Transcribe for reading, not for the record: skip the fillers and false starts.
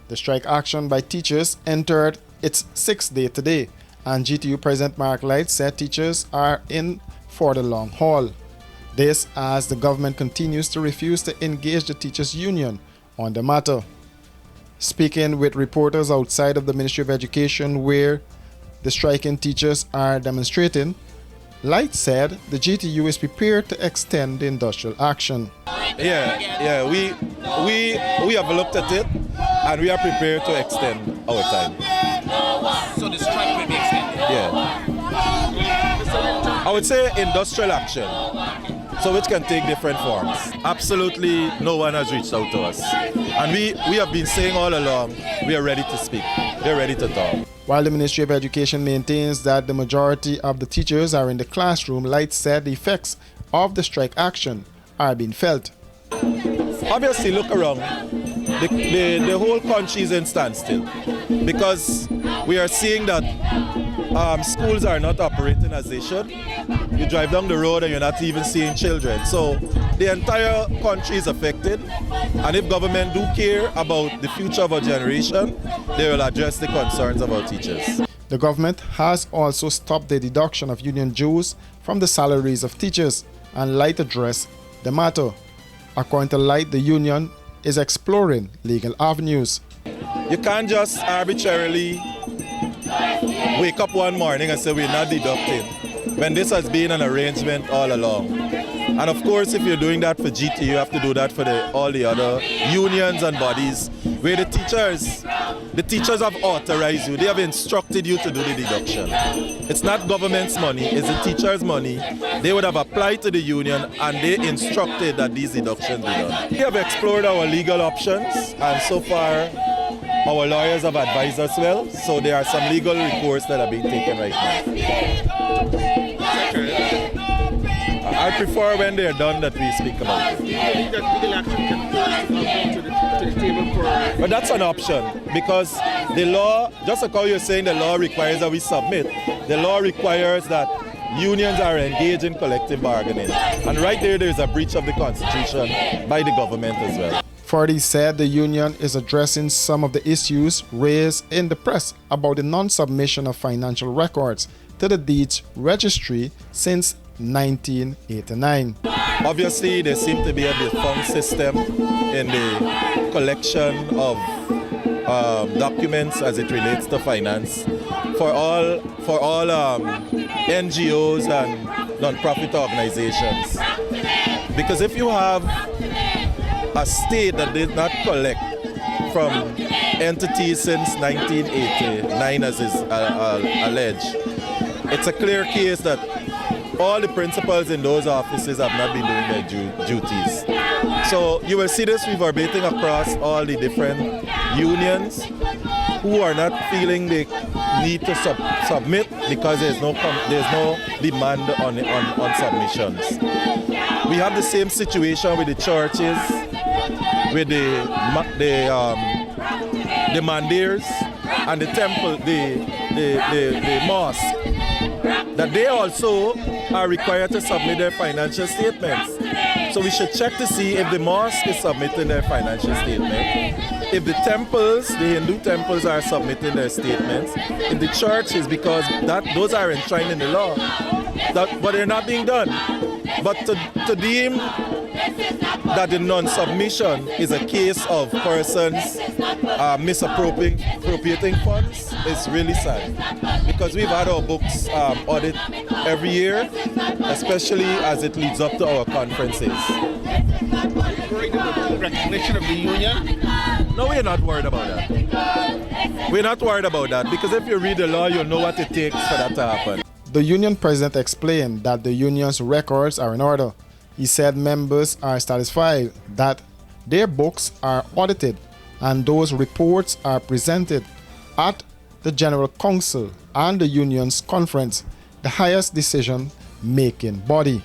The strike action by teachers entered its sixth day today, and GTU President Mark Light said teachers are in for the long haul. This as the government continues to refuse to engage the teachers' union on the matter. Speaking with reporters outside of the Ministry of Education where the striking teachers are demonstrating, Light said the GTU is prepared to extend the industrial action. Yeah, we have looked at it and we are prepared to extend our time. So the strike will be extended? Yeah. I would say industrial action, so which can take different forms. Absolutely no one has reached out to us. And we have been saying all along, we are ready to speak, we are ready to talk. While the Ministry of Education maintains that the majority of the teachers are in the classroom, Light said the effects of the strike action are being felt. Obviously, look around. The whole country is in standstill because we are seeing that schools are not operating as they should. You drive down the road and you're not even seeing children. So the entire country is affected. And if government do care about the future of our generation, they will address the concerns of our teachers. The government has also stopped the deduction of union dues from the salaries of teachers, and Light addressed the matter. According to Light, the union is exploring legal avenues. You can't just arbitrarily wake up one morning and say we're not deducting, when this has been an arrangement all along. And of course, if you're doing that for GTU, you have to do that for all the other unions and bodies where the teachers have authorized you, they have instructed you to do the deduction. It's not government's money, it's the teachers' money. They would have applied to the union and they instructed that these deductions be done. We have explored our legal options and so far our lawyers have advised us well, so there are some legal recourse that are being taken right now. I prefer when they're done that we speak about it. But that's an option because the law, just like how you're saying the law requires that we submit, the law requires that unions are engaged in collective bargaining. And right there's a breach of the Constitution by the government as well. Fordy said the union is addressing some of the issues raised in the press about the non-submission of financial records to the deeds registry since 1989. Obviously, there seems to be a defunct system in the collection of documents as it relates to finance for all NGOs and non-profit organizations. Because if you have a state that did not collect from entities since 1989, as is alleged, it's a clear case that all the principals in those offices have not been doing their duties. So you will see this reverberating across all the different unions who are not feeling they need to submit because there's no demand on submissions. We have the same situation with the churches, with the mandirs and the temple, the mosque, that they also are required to submit their financial statements. So we should check to see if the mosque is submitting their financial statement, if the temples, the Hindu temples are submitting their statements, if the churches, because those are enshrined in the law, but they're not being done. But to deem that the non-submission is a case of persons misappropriating funds is really sad, because we've had our books audit every year, especially as it leads up to our conferences. Worried about the recognition of the union? No, we're not worried about that. We're not worried about that, because if you read the law, you'll know what it takes for that to happen. The union president explained that the union's records are in order. He said members are satisfied that their books are audited and those reports are presented at the General Council and the union's conference, the highest decision-making body.